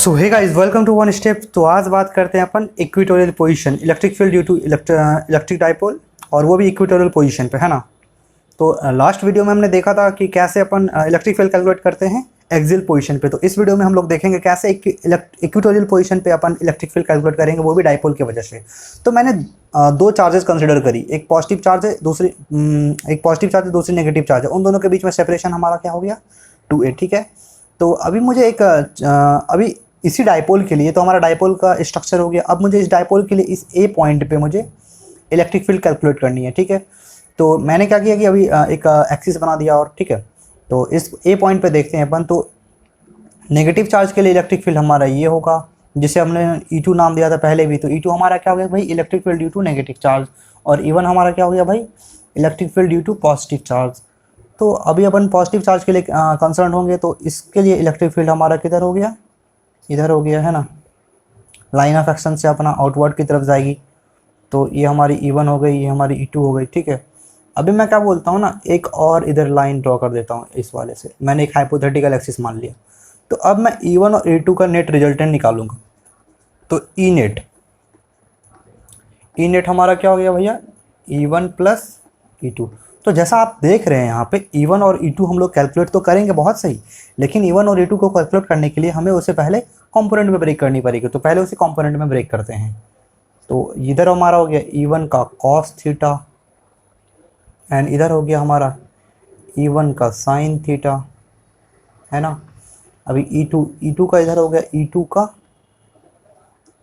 So hey guys, welcome to One Step. तो आज बात करते हैं अपन equatorial position, electric field due to electric dipole, और वो भी इक्वेटोरियल पोजीशन पे, है ना। तो लास्ट वीडियो में हमने देखा था कि कैसे अपन इलेक्ट्रिक फील्ड कैलकुलेट करते हैं एक्सियल पोजीशन पे। तो इस वीडियो में हम लोग देखेंगे कैसे इक्वेटोरियल पोजीशन पे अपन इलेक्ट्रिक फील्ड कैलकुलेट करेंगे, वो भी डाइपोल की वजह से। तो मैंने दो चार्जेस कंसिडर करी, एक पॉजिटिव चार्ज है, दूसरी नेगेटिव चार्ज है। उन दोनों के बीच में सेपरेशन हमारा क्या हो गया, 2a, ठीक है। तो अभी मुझे अभी इसी डाइपोल के लिए, तो हमारा डाइपोल का स्ट्रक्चर हो गया। अब मुझे इस डाइपोल के लिए इस ए पॉइंट पे मुझे इलेक्ट्रिक फील्ड कैलकुलेट करनी है, ठीक है। तो मैंने क्या किया कि अभी एक एक्सिस बना दिया, और ठीक है। तो इस ए पॉइंट पे देखते हैं अपन। तो नेगेटिव चार्ज के लिए इलेक्ट्रिक फील्ड हमारा ये होगा, जिसे हमने E2 नाम दिया था पहले भी। तो E2 हमारा क्या हो गया भाई, electric field due to negative charge, और E1 हमारा क्या हो गया भाई, electric field due to positive charge. तो अभी अपन पॉजिटिव चार्ज के लिए कंसर्न होंगे, तो इसके लिए इलेक्ट्रिक फील्ड हमारा किधर हो गया, इधर हो गया, है ना। लाइन ऑफ एक्शन से अपना आउटवर्ड की तरफ जाएगी। तो ये हमारी E1 हो गई, ये हमारी E2 हो गई, ठीक है। अभी मैं क्या बोलता हूँ ना, एक और इधर लाइन ड्रॉ कर देता हूँ इस वाले से। मैंने एक हाइपोथेटिकल एक्सिस मान लिया। तो अब मैं E1 और E2 का नेट रिजल्टेंट निकालूंगा। तो ई नेट हमारा क्या हो गया भैया, E1 प्लस E2। तो जैसा आप देख रहे हैं यहाँ पे, E1 और E2 हम लोग कैलकुलेट तो करेंगे, बहुत सही। लेकिन E1 और E2 को कैलकुलेट करने के लिए हमें उसे पहले कंपोनेंट में ब्रेक करनी पड़ेगी। तो पहले उसे कंपोनेंट में ब्रेक करते हैं। तो इधर हमारा हो गया E1 का कॉस थीटा, एंड इधर हो गया हमारा E1 का साइन थीटा, है ना। अभी E2 का इधर हो गया E2 का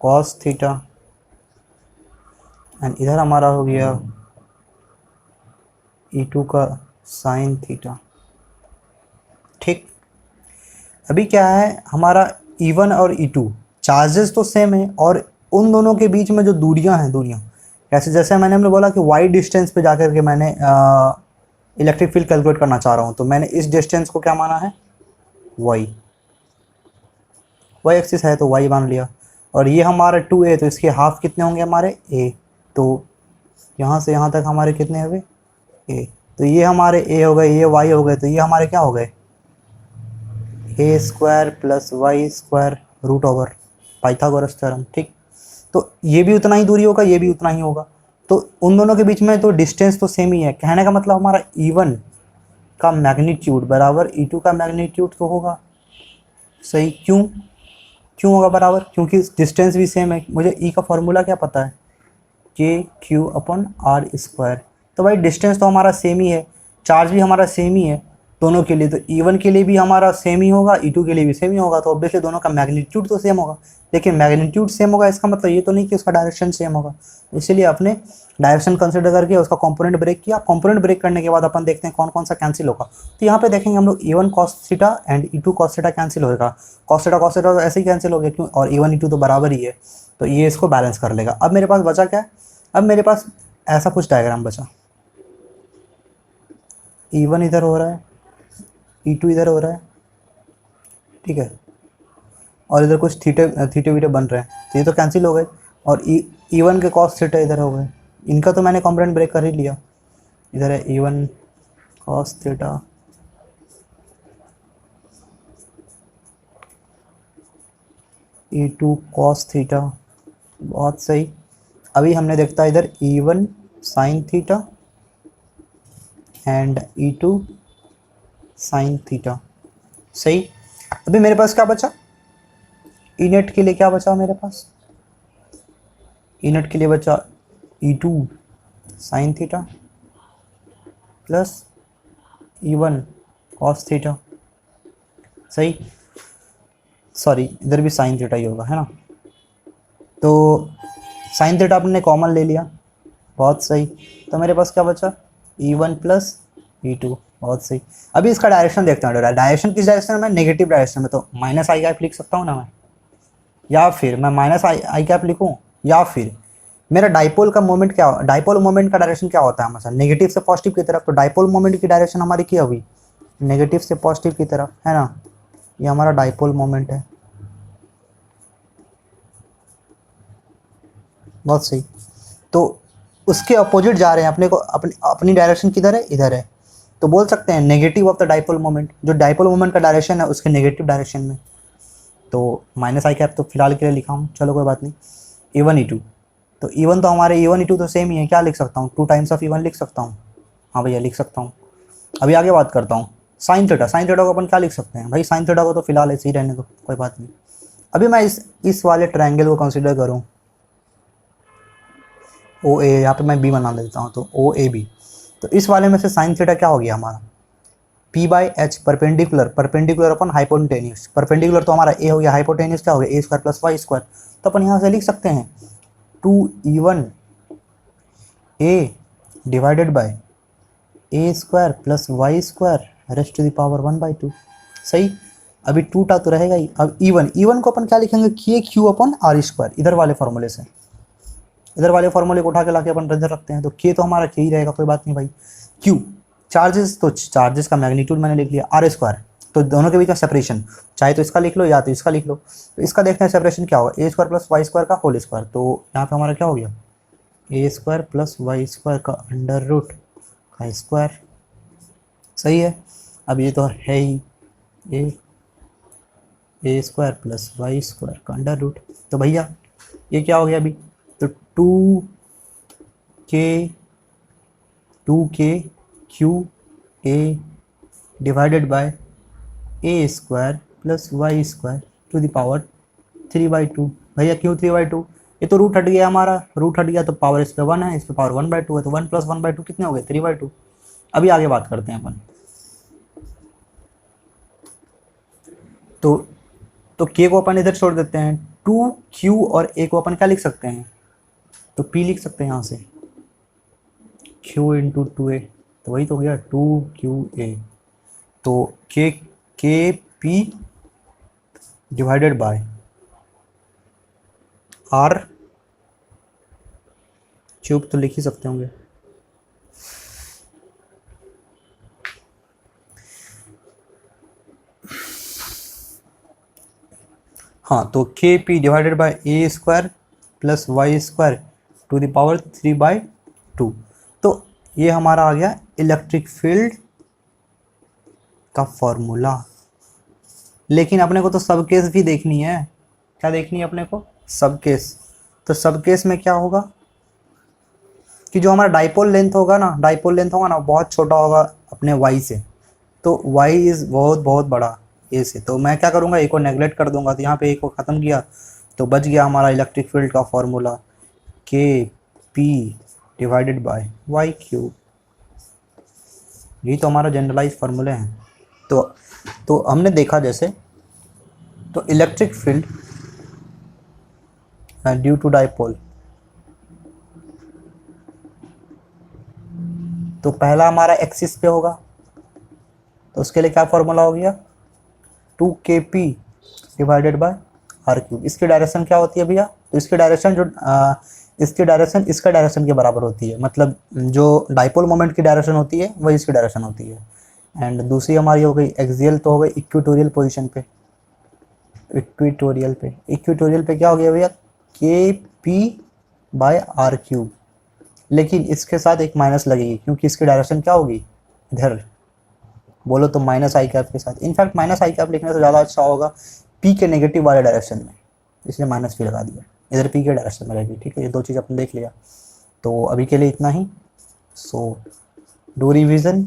कॉस थीटा, एंड इधर हमारा हो गया E2 का साइन थीटा, ठीक। अभी क्या है हमारा E1 और E2 चार्जेस तो सेम है, और उन दोनों के बीच में जो दूरियां हैं, कैसे, जैसे हमने बोला कि वाई डिस्टेंस पे जाकर के मैंने इलेक्ट्रिक फील्ड कैलकुलेट करना चाह रहा हूँ। तो मैंने इस डिस्टेंस को क्या माना है, वाई एक्सिस है तो वाई मान लिया। और ये हमारा 2a, तो इसके हाफ कितने होंगे हमारे, a। तो यहाँ से यहाँ तक हमारे कितने हो गए, a। तो ये हमारे a हो गए, ये y हो गए। तो ये हमारे क्या हो गए, a square plus y square root over Pythagoras theorem, ठीक। तो ये भी उतना ही दूरी होगा, ये भी उतना ही होगा। तो उन दोनों के बीच में तो डिस्टेंस तो सेम ही है। कहने का मतलब हमारा E1 का मैग्नीट्यूड बराबर E2 का मैग्नीट्यूड तो होगा, सही। क्यों होगा बराबर, क्योंकि डिस्टेंस भी सेम है। मुझे E का फॉर्मूला क्या पता है, KQ/R²। तो भाई डिस्टेंस तो हमारा सेम ही है, चार्ज भी हमारा सेम ही है दोनों के लिए। तो E1 के लिए भी हमारा सेम ही होगा, E2 के लिए भी सेम ही होगा। तो ऑब्वियसली दोनों का मैग्नीट्यूड तो सेम होगा। लेकिन मैग्नीट्यूड सेम होगा इसका मतलब ये तो नहीं कि उसका डायरेक्शन सेम होगा। इसीलिए अपने डायरेक्शन कंसिडर करके उसका कंपोनेंट ब्रेक किया। कंपोनेंट ब्रेक करने के बाद अपन देखते हैं कौन कौन सा कैंसिल होगा। तो यहाँ पे देखेंगे हम लोग E1 cos theta and E2 cos theta cancel होगा। cos थीटा तो ऐसे ही कैंसिल हो गया, क्यों, और E1 E2 तो बराबर ही है। तो ये इसको बैलेंस कर लेगा। अब मेरे पास बचा क्या है, अब मेरे पास ऐसा कुछ डायग्राम बचा। E1 इधर हो रहा है, E2 इधर हो रहा है, ठीक है। और इधर कुछ थीटे वीटे बन रहे हैं, तो ये तो कैंसिल हो गए। और E1 के कॉस थीटा इधर हो गए। इनका तो मैंने कंपोनेंट ब्रेक कर ही लिया। इधर है E1 cos theta, E2 cos theta, बहुत सही। अभी हमने देखता है इधर E1 sine theta and E2 sine theta, सही। अभी मेरे पास क्या बचा, ई नेट के लिए क्या बचा मेरे पास, ई नेट के लिए बचा E2 sine theta plus E1 cos theta, सही। सॉरी, इधर भी साइन थीटा ही होगा, है ना। तो साइन थीटा आपने कॉमन ले लिया, बहुत सही। तो मेरे पास क्या बचा, E1 प्लस E2, बहुत सही। अभी इसका डायरेक्शन देखते हैं। डायरेक्शन किस डायरेक्शन में, नेगेटिव डायरेक्शन में। तो माइनस आई कैप लिख सकता हूँ ना मैं, या फिर मैं माइनस आई कैप लिखूँ, या फिर मेरा डाइपोल का मोमेंट क्या, डाइपोल मोमेंट का डायरेक्शन क्या होता है हमेशा, नेगेटिव से पॉजिटिव की तरफ। तो डाइपोल मोमेंट की डायरेक्शन हमारी क्या हुई, नेगेटिव से पॉजिटिव की तरफ, है ना। ये हमारा डाइपोल मोमेंट है, बहुत सही। तो उसके अपोजिट जा रहे हैं अपने को, अपनी डायरेक्शन किधर है, इधर है। तो बोल सकते हैं negative of the dipole moment, जो डाइपोल मोमेंट का डायरेक्शन है उसके नेगेटिव डायरेक्शन में। तो माइनस आई कैप तो फिलहाल के लिए लिखा हूँ, चलो कोई बात नहीं। E1 E2, तो E1 तो हमारे E1 E2 तो सेम ही है, क्या लिख सकता हूँ, 2 टाइम्स ऑफ E1 लिख सकता हूँ। हाँ भैया लिख सकता हूँ। अभी आगे बात करता हूँ साइन थीटा। साइन थीटा को अपन क्या लिख सकते हैं भाई, साइन थीटा को तो फिलहाल ऐसे ही रहने दो, कोई बात नहीं। अभी मैं इस वाले ट्रायंगल को कंसिडर करूँ, ओ ए, यहाँ पे मैं बी बना देता हूँ, तो ओ ए बी। तो इस वाले में से साइन थीटा क्या हो गया हमारा, p by h, perpendicular, perpendicular अपन हाइपोटेन्यूस। परपेंडिकुलर तो हमारा ए हो गया, हाइपोटेन्यूस क्या हो गया, a square plus y square. तो अपन यहाँ से लिख सकते हैं 2E1 a divided by a square plus y square raised to the power 1/2। सही। अभी 2 तो रहेगा ही। अब E1 को अपन क्या लिखेंगे, के क्यू अपन आर स्क्वायर, इधर वाले फॉर्मूले से, इधर वाले फॉर्मूले को उठा के लाके अपन इधर रखते हैं, तो के तो हमारा के ही रहेगा, कोई बात नहीं भाई। क्यू चार्जेस, तो चार्जेस का मैग्नीट्यूड मैंने लिख लिया, आर स्क्वायर, तो दोनों के बीच में सेपरेशन, चाहे तो इसका लिख लो या तो इसका लिख लो। तो इसका देखते हैं सेपरेशन क्या होगा, a square plus y square का होल स्क्वायर। तो यहाँ पे हमारा क्या हो गया, a square plus y square का अंडर रूट का स्क्वायर। सही है। अब ये तो है ही a square plus y square का अंडर रूट। तो भैया ये क्या हो गया अभी, तो 2k q a divided by a square plus y square to the power 3/2। भैया क्यों 3/2, ये तो रूट हट गया हमारा, रूट हट गया तो पावर इस पे 1 है, इस पे पावर 1/2 है, तो 1 + 1/2 कितने हो गए, 3/2। अभी आगे बात करते हैं अपन। तो k को अपन इधर छोड़ देते हैं, 2q और a को अपन क्या लिख सकते हैं, तो p लिख सकते हैं यहाँ से, q × 2a, तो वही तो हो गया 2qa। तो k p divided by r cube, तो लिख ही सकते होंगे। हाँ, तो k p divided by a square plus y square to the power 3/2। तो ये हमारा आ गया इलेक्ट्रिक फील्ड का फॉर्मूला। लेकिन अपने को तो सब केस भी देखनी है, क्या देखनी है अपने को, सब केस। तो सब केस में क्या होगा कि जो हमारा डाइपोल लेंथ होगा ना, डाइपोल लेंथ होगा ना बहुत छोटा होगा अपने वाई से, तो वाई इज़ बहुत बहुत बड़ा ए से। तो मैं क्या करूँगा, ए को नेगलेक्ट कर दूंगा, तो यहाँ पे ए को ख़त्म किया तो बच गया हमारा इलेक्ट्रिक फील्ड का formula, k p divided by y cube. यही तो हमारा जनरलाइज फार्मूले हैं। तो हमने देखा जैसे, तो electric field due to dipole, तो पहला हमारा एक्सिस पे होगा, तो उसके लिए क्या फॉर्मूला हो गया, 2kp divided by r cube. इसकी डायरेक्शन क्या होती है भैया, तो इसकी डायरेक्शन जो इसकी डायरेक्शन इसका डायरेक्शन के बराबर होती है, मतलब जो डाइपोल मोमेंट की डायरेक्शन होती है वही इसकी डायरेक्शन होती है। एंड दूसरी हमारी हो गई एक्सियल, तो हो गई इक्वेटोरियल पोजीशन पे, इक्वेटोरियल पे क्या हो गया भैया, के पी बाय आर क्यूब। लेकिन इसके साथ एक माइनस लगेगी क्योंकि इसकी डायरेक्शन क्या होगी, इधर बोलो तो माइनस आई कैप के साथ। इनफैक्ट माइनस आई कैप लिखने से ज़्यादा अच्छा होगा पी के नेगेटिव वाले डायरेक्शन में, इसलिए माइनस पी लगा दिया, इधर पी के डायरेक्शन में रहेगी। ठीक है, ये दो चीज़ अपन देख लिया। तो अभी के लिए इतना ही। So do revision